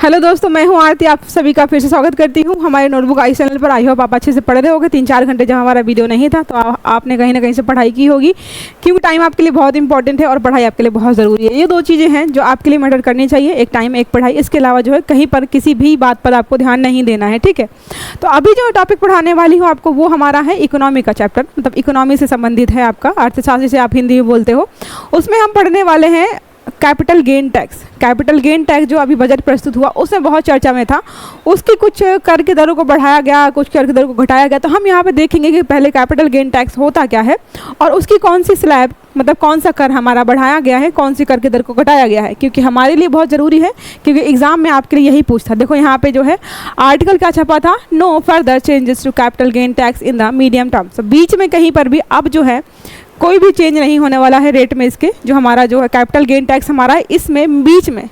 Hello दोस्तों, मैं हूं आरती। आप सभी का फिर से स्वागत करती हूं हमारे नोटबुक आई चैनल पर। आई होप आप अच्छे से पढ़ रहे होगे। 3-4 घंटे जब हमारा वीडियो नहीं था तो आपने कहीं ना कहीं से पढ़ाई की होगी, क्योंकि टाइम आपके लिए बहुत इंपॉर्टेंट है और पढ़ाई आपके लिए बहुत ज़रूरी है। ये दो चीज़ें हैं जो आपके लिए मैटर करनी चाहिए, एक टाइम एक पढ़ाई। इसके अलावा जो है कहीं पर किसी भी बात पर आपको ध्यान नहीं देना है, ठीक है। तो अभी जो टॉपिक पढ़ाने वाली हूँ आपको वो हमारा है इकोनॉमी का चैप्टर, मतलब इकोनॉमी से संबंधित है आपका, अर्थशास्त्र जिसे आप हिंदी में बोलते हो। उसमें हम पढ़ने वाले हैं capital gain tax. Capital gain tax जो अभी बजट प्रस्तुत हुआ उसमें बहुत चर्चा में था। उसकी कुछ कर की दरों को बढ़ाया गया, कुछ कर की दरों को घटाया गया। तो हम यहाँ पे देखेंगे कि पहले कैपिटल गेन टैक्स होता क्या है और उसकी कौन सी स्लैब, मतलब कौन सा कर हमारा बढ़ाया गया है, कौन सी कर की दर को घटाया गया है, क्योंकि हमारे लिए बहुत ज़रूरी है, क्योंकि एग्जाम में आपके लिए यही पूछता। देखो यहाँ पे जो है आर्टिकल क्या छपा था, no further changes to capital gain tax in the medium term. तो बीच में कहीं पर भी अब जो है कोई भी चेंज नहीं होने वाला है रेट में। इसके जो हमारा जो है कैपिटल गेन टैक्स हमारा है, इसमें बीच में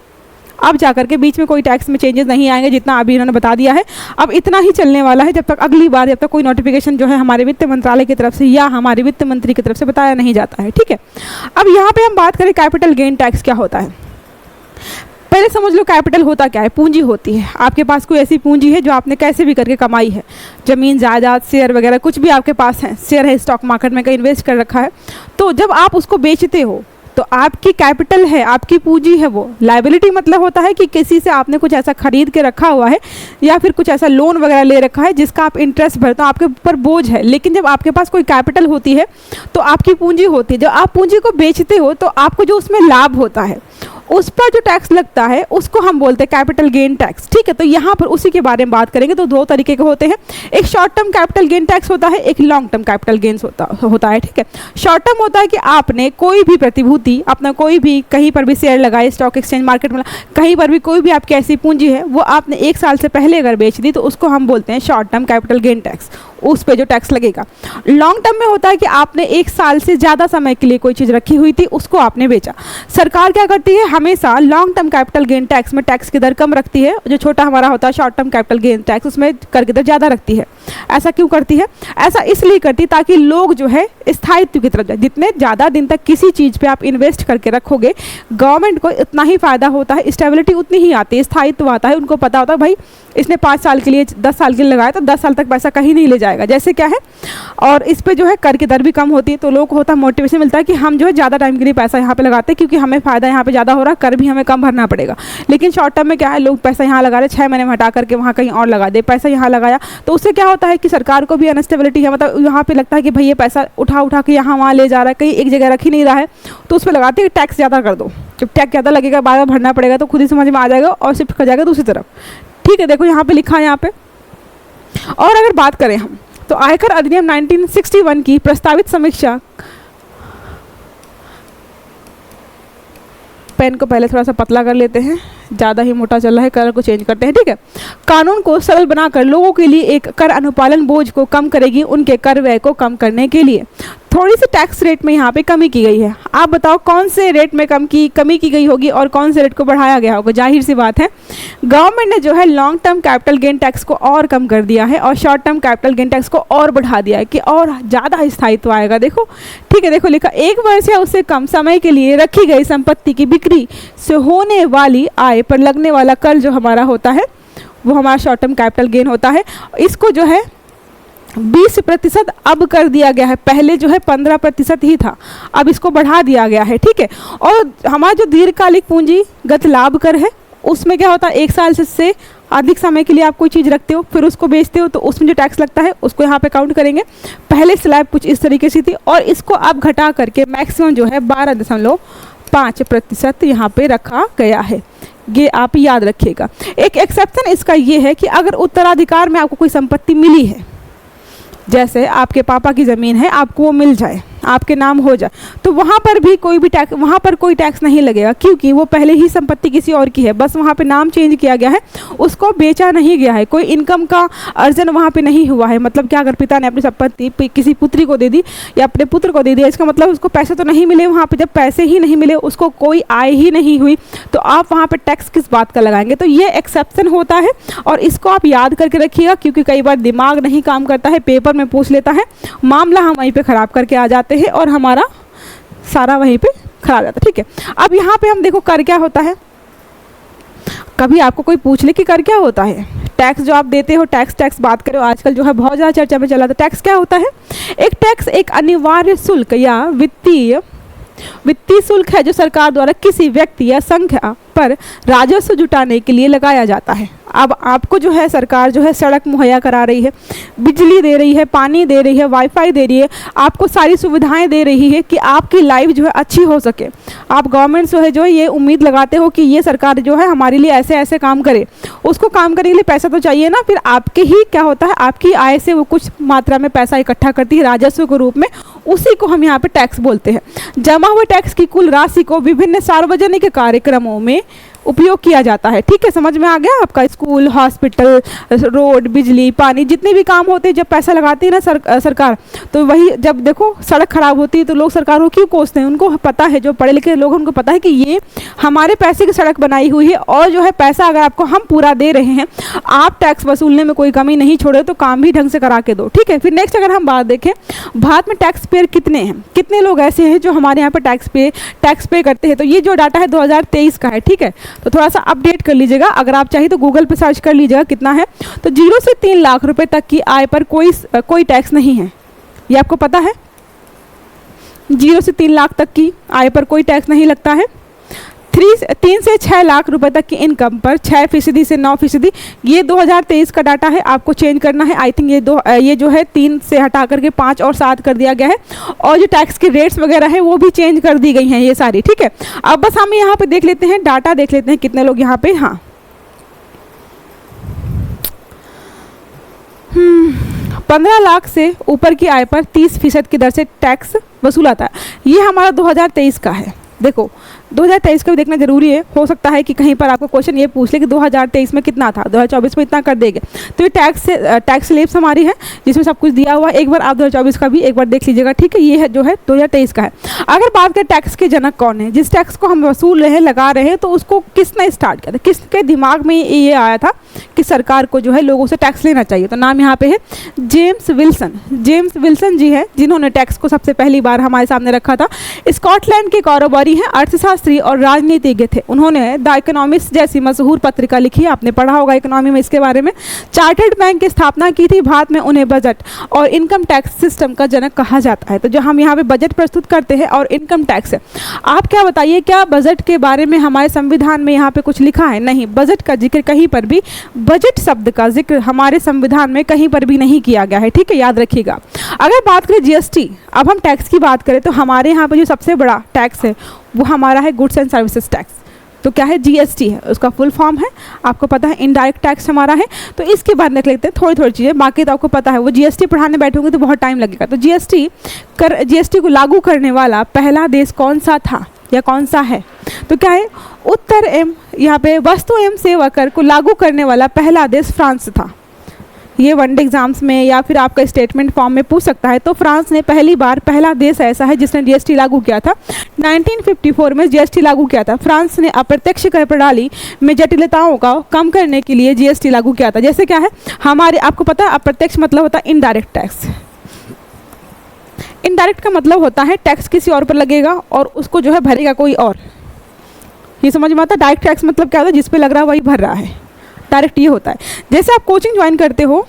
अब जाकर के बीच में कोई टैक्स में चेंजेस नहीं आएंगे, जितना अभी इन्होंने बता दिया है। अब इतना ही चलने वाला है जब तक अगली बार, जब तक कोई नोटिफिकेशन जो है हमारे वित्त मंत्रालय की तरफ से या हमारे वित्त मंत्री की तरफ से बताया नहीं जाता है, ठीक है। अब यहाँ पे हम बात करें कैपिटल गेन टैक्स क्या होता है। पहले समझ लो कैपिटल होता क्या है। पूंजी होती है, आपके पास कोई ऐसी पूंजी है जो आपने कैसे भी करके कमाई है, ज़मीन जायदाद शेयर वगैरह कुछ भी आपके पास है, शेयर है स्टॉक मार्केट में कहीं इन्वेस्ट कर रखा है। तो जब आप उसको बेचते हो तो आपकी कैपिटल है, आपकी पूंजी है वो। लायबिलिटी मतलब होता है कि किसी से आपने कुछ ऐसा खरीद के रखा हुआ है या फिर कुछ ऐसा लोन वगैरह ले रखा है जिसका आप इंटरेस्ट भरते हो, आपके ऊपर बोझ है। लेकिन जब आपके पास कोई कैपिटल होती है तो आपकी पूंजी होती है। जब आप पूंजी को बेचते हो तो आपको जो उसमें लाभ होता है उस पर जो टैक्स लगता है उसको हम बोलते हैं कैपिटल गेन टैक्स, ठीक है। तो यहाँ पर उसी के बारे में बात करेंगे। तो दो तरीके के होते हैं, एक short term capital gain tax होता है, एक लॉन्ग टर्म कैपिटल गेन्स होता है, ठीक है। शॉर्ट टर्म होता है कि आपने कोई भी प्रतिभूति, अपना कोई भी कहीं पर भी शेयर लगाए स्टॉक एक्सचेंज मार्केट में, कहीं पर भी कोई भी आपकी ऐसी पूंजी है वो आपने 1 साल से पहले अगर बेच दी तो उसको हम बोलते हैं short term capital gain tax, उस पे जो टैक्स लगेगा। लॉन्ग टर्म में होता है कि आपने 1 साल से ज़्यादा समय के लिए कोई चीज़ रखी हुई थी, उसको आपने बेचा। सरकार क्या करती है, हमेशा long term capital gain tax में टैक्स की दर कम रखती है, जो छोटा हमारा होता है short term capital gain tax उसमें कर की दर ज़्यादा रखती है। ऐसा क्यों करती है? ऐसा इसलिए करती है ताकि लोग जो है स्थायित्व की तरफ जाए। जितने ज़्यादा दिन तक किसी चीज़ पे आप इन्वेस्ट करके रखोगे, गवर्नमेंट को इतना ही फ़ायदा होता है, स्टेबिलिटी उतनी ही आती है, स्थायित्व आता है। उनको पता होता है भाई इसने 5 साल के लिए 10 साल के लिए लगाया तो 10 साल तक पैसा कहीं नहीं ले जाएगा, जैसे क्या है। और इस पे जो है कर की दर भी कम होती है, तो लोगों को होता है मोटिवेशन मिलता है कि हम जो है ज़्यादा टाइम के लिए पैसा यहाँ पे लगाते हैं, क्योंकि हमें फ़ायदा यहाँ पे ज़्यादा हो रहा है, कर भी हमें कम भरना पड़ेगा। लेकिन शॉर्ट टर्म में क्या है, लोग पैसा यहाँ लगा रहे, 6 महीने में हटा करके वहाँ कहीं और लगा दे, पैसा यहाँ लगाया। तो उससे क्या होता है कि सरकार को भी अनस्टेबिलिटी है, मतलब यहाँ पे लगता है कि भाई ये पैसा उठा के यहाँ वहाँ ले जा रहा है, कहीं एक जगह रख ही नहीं रहा है, तो उस पर लगाते हैं टैक्स ज़्यादा कर दो। जब टैक्स ज़्यादा लगेगा, बार बार भरना पड़ेगा, तो खुद ही समझ में आ जाएगा और शिफ्ट कर जाएगा दूसरी तरफ, ठीक है। देखो यहाँ पे लिखा है यहाँ पे। और अगर बात करें हम तो आयकर अधिनियम 1961 की प्रस्तावित समीक्षा, पेन को पहले थोड़ा सा पतला कर लेते हैं, ज़्यादा ही मोटा चल रहा है, कलर को चेंज करते हैं, ठीक है। कानून को सरल बनाकर लोगों के लिए एक कर अनुपालन बोझ को कम करेगी, उनके कर व्यय को कम करने के लिए थोड़ी सी टैक्स रेट में यहाँ पे कमी की गई है। आप बताओ कौन से रेट में कमी की गई होगी और कौन से रेट को बढ़ाया गया होगा। जाहिर सी बात है, गवर्नमेंट ने जो है long term capital gain tax को और कम कर दिया है और short term capital gain tax को और बढ़ा दिया है कि और ज़्यादा स्थायित्व आएगा। देखो, ठीक है, देखो लिखा, 1 वर्ष या उससे कम समय के लिए रखी गई संपत्ति की बिक्री से होने वाली आय पर लगने वाला कर जो हमारा होता है वो हमारा शॉर्ट टर्म कैपिटल गेन होता है। इसको जो है 20% अब कर दिया गया है, पहले जो है 15% ही था, अब इसको बढ़ा दिया गया है, ठीक है। और हमारा जो दीर्घकालिक पूंजीगत लाभ कर है उसमें क्या होता है, 1 साल से अधिक समय के लिए आप कोई चीज़ रखते हो फिर उसको बेचते हो, तो उसमें जो टैक्स लगता है उसको यहाँ पे काउंट करेंगे। पहले स्लैब कुछ इस तरीके से थी और इसको अब घटा करके मैक्सिमम जो है 12.5% यहाँ पे रखा गया है। ये आप याद रखिएगा। एक एक्सेप्शन इसका ये है कि अगर उत्तराधिकार में आपको कोई संपत्ति मिली है, जैसे आपके पापा की ज़मीन है, आपको वो मिल जाए, आपके नाम हो जाए, तो वहाँ पर भी वहाँ पर कोई टैक्स नहीं लगेगा, क्योंकि वो पहले ही संपत्ति किसी और की है, बस वहाँ पे नाम चेंज किया गया है, उसको बेचा नहीं गया है, कोई इनकम का अर्जन वहाँ पे नहीं हुआ है। मतलब क्या, अगर पिता ने अपनी संपत्ति किसी पुत्री को दे दी या अपने पुत्र को दे दिया, इसका मतलब उसको पैसे तो नहीं मिले वहाँ पे। जब पैसे ही नहीं मिले, उसको कोई आय ही नहीं हुई, तो आप वहाँ पर टैक्स किस बात का लगाएंगे। तो ये एक्सेप्शन होता है और इसको आप याद करके रखिएगा, क्योंकि कई बार दिमाग नहीं काम करता है, पेपर में पूछ लेता है, मामला हम वहीं पर ख़राब करके आ जाते हैं और हमारा सारा वहीं पे खराब जाता है, ठीक है। अब यहाँ पे हम देखो कर क्या होता है। कभी आपको कोई पूछ ले कि कर क्या होता है, टैक्स जो आप देते हो, टैक्स बात करो आजकल जो है बहुत ज़्यादा चर्चा में चला था। टैक्स क्या होता है? एक टैक्स एक अनिवार्य शुल्क या वित्तीय शुल्क है जो सरकार द्वारा किसी व्यक्ति या संख्या पर राजस्व जुटाने के लिए लगाया जाता है। अब आपको जो है सरकार जो है सड़क मुहैया करा रही है, बिजली दे रही है, पानी दे रही है, वाईफाई दे रही है, आपको सारी सुविधाएं दे रही है कि आपकी लाइफ जो है अच्छी हो सके। आप गवर्नमेंट जो है ये उम्मीद लगाते हो कि ये सरकार जो है हमारे लिए ऐसे ऐसे काम करे। उसको काम करने के लिए पैसा तो चाहिए ना, फिर आपके ही क्या होता है, आपकी आय से वो कुछ मात्रा में पैसा इकट्ठा करती है राजस्व के रूप में, उसी को हम यहाँ पे टैक्स बोलते हैं। जमा हुए टैक्स की कुल राशि को विभिन्न सार्वजनिक कार्यक्रमों में उपयोग किया जाता है। ठीक है, समझ में आ गया आपका? स्कूल, हॉस्पिटल, रोड, बिजली, पानी, जितने भी काम होते हैं जब पैसा लगाती है ना सरकार, तो वही जब देखो सड़क खराब होती है तो लोग सरकार को क्यों कोसते हैं? उनको पता है, जो पढ़े लिखे लोग उनको पता है कि ये हमारे पैसे की सड़क बनाई हुई है और जो है पैसा अगर आपको हम पूरा दे रहे हैं, आप टैक्स वसूलने में कोई कमी नहीं छोड़े तो काम भी ढंग से करा के दो। ठीक है, फिर नेक्स्ट अगर हम बात देखें, भारत में टैक्स पेयर कितने हैं, कितने लोग ऐसे हैं जो हमारे यहाँ पर टैक्स पे करते हैं, तो ये जो डाटा है 2023 का है। ठीक है, तो थोड़ा सा अपडेट कर लीजिएगा, अगर आप चाहिए तो गूगल पे सर्च कर लीजिएगा कितना है। तो 0 से 3 लाख रुपए तक की आय पर कोई टैक्स नहीं है, ये आपको पता है? 0 से 3 लाख तक की आय पर कोई टैक्स नहीं लगता है। 3 से 6 लाख रुपए तक की इनकम पर 6% से 9%, ये 2023 का डाटा है, आपको चेंज करना है। आई थिंक ये जो है 3 से हटा करके 5 और 7 कर दिया गया है, और जो टैक्स की रेट्स वगैरह है वो भी चेंज कर दी गई हैं ये सारी। ठीक है, अब बस हम यहाँ पे देख लेते हैं, डाटा देख लेते हैं कितने लोग यहाँ पे, हाँ 15 लाख से ऊपर की आय पर 30% की दर से टैक्स वसूलाता है। ये हमारा 2023 का है। देखो 2023 का भी देखना जरूरी है, हो सकता है कि कहीं पर आपको क्वेश्चन ये पूछ ले कि 2023 में कितना था, 2024 में इतना कर देंगे, तो ये टैक्स स्लैब्स हमारी है जिसमें सब कुछ दिया हुआ है। एक बार आप 2024 का भी एक बार देख लीजिएगा। ठीक है, ये है जो है 2023 का है। अगर बात करें टैक्स के जनक कौन है, जिस टैक्स को हम वसूल रहे हैं, लगा रहे हैं, तो उसको किसने स्टार्ट किया था, किसके दिमाग में ये आया था कि सरकार को जो है लोगों से टैक्स लेना चाहिए? तो नाम यहाँ पे है जेम्स विल्सन जी है, जिन्होंने टैक्स को सबसे पहली बार हमारे सामने रखा था। स्कॉटलैंड के कारोबारी हैं, अर्थशास्त्री और राजनीतिज्ञ थे। उन्होंने द इकोनॉमिस्ट जैसी मशहूर पत्रिका लिखी, आपने पढ़ा होगा इकोनॉमी में इसके बारे में। चार्टर्ड बैंक की स्थापना की थी। भारत में उन्हें बजट और इनकम टैक्स सिस्टम का जनक कहा जाता है। तो जो हम यहाँ पे बजट प्रस्तुत करते हैं और इनकम टैक्स है, आप क्या बताइए, क्या बजट के बारे में हमारे संविधान में यहाँ पे कुछ लिखा है? नहीं, बजट का जिक्र कहीं पर भी, बजट शब्द का जिक्र हमारे संविधान में कहीं पर भी नहीं किया गया है। ठीक है, याद रखिएगा। अगर बात करें जीएसटी, अब हम टैक्स की बात करें तो हमारे यहाँ पे जो सबसे बड़ा टैक्स है वो हमारा है गुड्स एंड सर्विसेज टैक्स। तो क्या है? जीएसटी है, उसका फुल फॉर्म है, आपको पता है इनडायरेक्ट टैक्स हमारा है। तो इसके बाद देख लेते हैं थोड़ी चीज़ें, बाकी तो आपको पता है। वो जीएसटी पढ़ाने बैठोगे तो बहुत टाइम लगेगा। तो जीएसटी को लागू करने वाला पहला देश कौन सा था या कौन सा है? तो क्या है? उत्तर एम, यहाँ पे वस्तु एवं सेवा कर को लागू करने वाला पहला देश फ्रांस था। ये वनडे एग्जाम्स में या फिर आपका स्टेटमेंट फॉर्म में पूछ सकता है। तो फ्रांस ने पहला देश ऐसा है जिसने जीएसटी लागू किया था। 1954 में जीएसटी लागू किया था। फ्रांस ने अप्रत्यक्ष कर प्रणाली में जटिलताओं का कम करने के लिए जीएसटी लागू किया था। जैसे क्या है हमारे, आपको पता है अप्रत्यक्ष मतलब होता है इनडायरेक्ट टैक्स। इनडायरेक्ट का मतलब होता है टैक्स किसी और पर लगेगा और उसको जो है भरेगा कोई और। ये समझ में आता है? डायरेक्ट टैक्स मतलब क्या होता है? जिस पे लग रहा है वही भर रहा है। डायरेक्ट ये होता है, जैसे आप कोचिंग ज्वाइन करते हो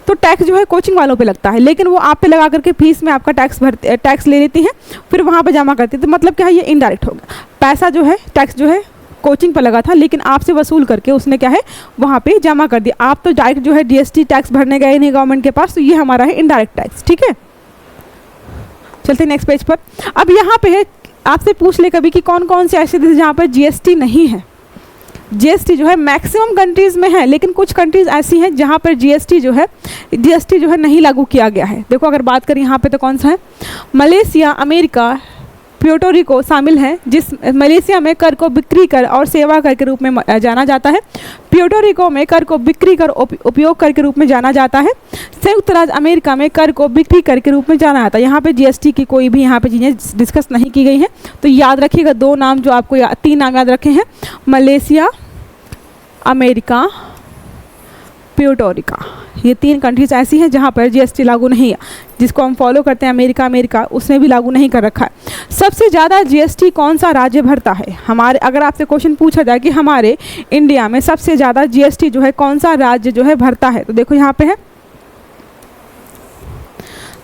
तो टैक्स जो है कोचिंग वालों पे लगता है, लेकिन वो आप पे लगा करके फीस में आपका टैक्स ले लेती हैं, फिर वहाँ पे जमा करती है। तो मतलब क्या है? ये इनडायरेक्ट होगा। पैसा जो है, टैक्स जो है कोचिंग पर लगा था, लेकिन आपसे वसूल करके उसने क्या है वहाँ पे जमा कर दिया। आप तो डायरेक्ट जो है जीएसटी टैक्स भरने गए नहीं गवर्नमेंट के पास, तो ये हमारा है इनडायरेक्ट टैक्स। ठीक है, चलते नेक्स्ट पेज पर। अब यहाँ पे है, आपसे पूछ ले कभी कि कौन कौन से ऐसे देश जहाँ पर जीएसटी नहीं है। जीएसटी जो है मैक्सिमम कंट्रीज़ में है, लेकिन कुछ कंट्रीज़ ऐसी हैं जहाँ पर जीएसटी जो है नहीं लागू किया गया है। देखो अगर बात करें यहाँ पे तो कौन सा है? मलेशिया, अमेरिका, प्यूर्टो रिको शामिल हैं। जिस मलेशिया में कर को बिक्री कर और सेवा कर के रूप में जाना जाता है। प्यूर्टो रिको में कर को बिक्री कर उपयोग कर के रूप में जाना जाता है। संयुक्त राज्य अमेरिका में कर को बिक्री कर के रूप में जाना जाता है। यहाँ पे जीएसटी की कोई भी यहाँ पे चीज़ें डिस्कस नहीं की गई हैं। तो याद रखिएगा 2 नाम जो आपको 3 नाम याद रखे हैं, मलेशिया, अमेरिका, प्यूर्टो रिको। ये 3 कंट्रीज ऐसी हैं जहाँ पर जीएसटी लागू नहीं है। जिसको हम फॉलो करते हैं अमेरिका, उसने भी लागू नहीं कर रखा है। सबसे ज़्यादा जीएसटी कौन सा राज्य भरता है? हमारे अगर आपसे क्वेश्चन पूछा जाए कि हमारे इंडिया में सबसे ज़्यादा जीएसटी जो है कौन सा राज्य जो है भरता है, तो देखो यहाँ पे है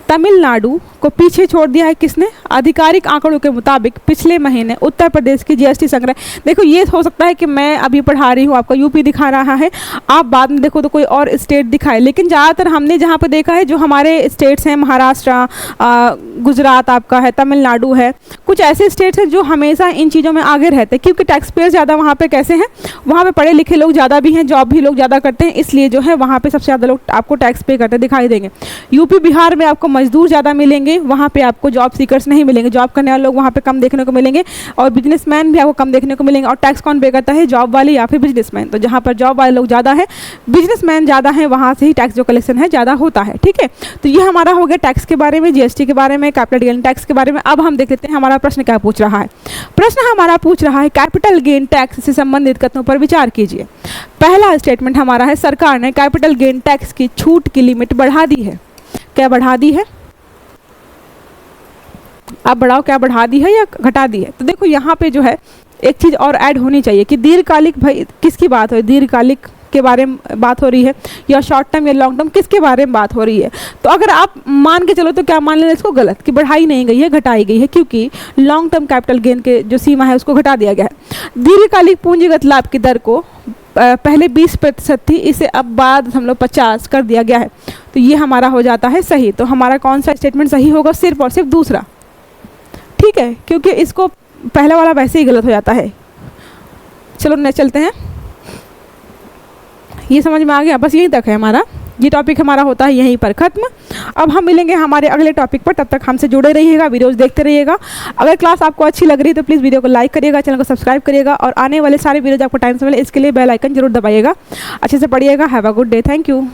तमिलनाडु को पीछे छोड़ दिया है किसने? आधिकारिक आंकड़ों के मुताबिक पिछले महीने उत्तर प्रदेश की जीएसटी संग्रह, देखो ये हो सकता है कि मैं अभी पढ़ा रही हूँ आपका यूपी दिखा रहा है, आप बाद में देखो तो कोई और स्टेट दिखाए, लेकिन ज़्यादातर हमने जहाँ पर देखा है जो हमारे स्टेट्स हैं महाराष्ट्र, गुजरात आपका है, तमिलनाडु है, कुछ ऐसे स्टेट्स हैं जो हमेशा इन चीज़ों में आगे रहते हैं क्योंकि टैक्स पेयर ज़्यादा वहाँ पर कैसे हैं, वहाँ पर पढ़े लिखे लोग ज़्यादा भी हैं, जॉब भी लोग ज़्यादा करते हैं, इसलिए जो है वहाँ पर सबसे ज़्यादा लोग आपको टैक्स पे करते दिखाई देंगे। यूपी बिहार में आपको मजदूर ज़्यादा मिलेंगे, वहाँ पे आपको जॉब सीकर्स नहीं मिलेंगे, जॉब करने वाले लोग वहाँ पे कम देखने को मिलेंगे और बिजनेसमैन भी आपको कम देखने को मिलेंगे। और टैक्स कौन पे करता है? जॉब वाले या फिर बिजनेसमैन। तो जहाँ पर जॉब वाले लोग ज़्यादा है, बिजनेसमैन ज़्यादा है, वहाँ से ही टैक्स जो कलेक्शन है ज़्यादा होता है। ठीक है, तो ये हमारा हो गया टैक्स के बारे में, जीएसटी के बारे में, कैपिटल गेन टैक्स के बारे में। अब हम देख लेते हैं हमारा प्रश्न क्या पूछ रहा है। प्रश्न हमारा पूछ रहा है कैपिटल गेन टैक्स से संबंधित कथनों पर विचार कीजिए। पहला स्टेटमेंट हमारा है सरकार ने कैपिटल गेन टैक्स की छूट की लिमिट बढ़ा दी है। क्या बढ़ा दी है? आप बढ़ाओ, क्या बढ़ा दी है या घटा दी है? तो देखो यहाँ पे जो है एक चीज़ और ऐड होनी चाहिए कि दीर्घकालिक, भाई किसकी बात हो, दीर्घकालिक के बारे में बात हो रही है या शॉर्ट टर्म या लॉन्ग टर्म, किसके बारे में बात हो रही है? तो अगर आप मान के चलो तो क्या मान लेना इसको गलत कि बढ़ाई नहीं गई है, घटाई गई है, क्योंकि लॉन्ग टर्म कैपिटल गेन के जो सीमा है उसको घटा दिया गया है। दीर्घकालिक पूंजीगत लाभ की दर को पहले 20% थी, इसे अब बाद 50 कर दिया गया है। तो ये हमारा हो जाता है सही। तो हमारा कौन सा स्टेटमेंट सही होगा? सिर्फ और सिर्फ दूसरा। ठीक है, क्योंकि इसको पहला वाला वैसे ही गलत हो जाता है। चलो नेक्स्ट चलते हैं। ये समझ में आ गया? बस यहीं तक है हमारा, ये टॉपिक हमारा होता है यहीं पर ख़त्म। अब हम मिलेंगे हमारे अगले टॉपिक पर, तब तक हमसे जुड़े रहिएगा, वीडियोस देखते रहिएगा। अगर क्लास आपको अच्छी लग रही है तो प्लीज़ वीडियो को लाइक करिएगा, चैनल को सब्सक्राइब करिएगा और आने वाले सारे वीडियोज आपको टाइम से मिले इसके लिए बेल आइकन जरूर दबाइएगा। अच्छे से पढ़िएगा। Have a good day. Thank you.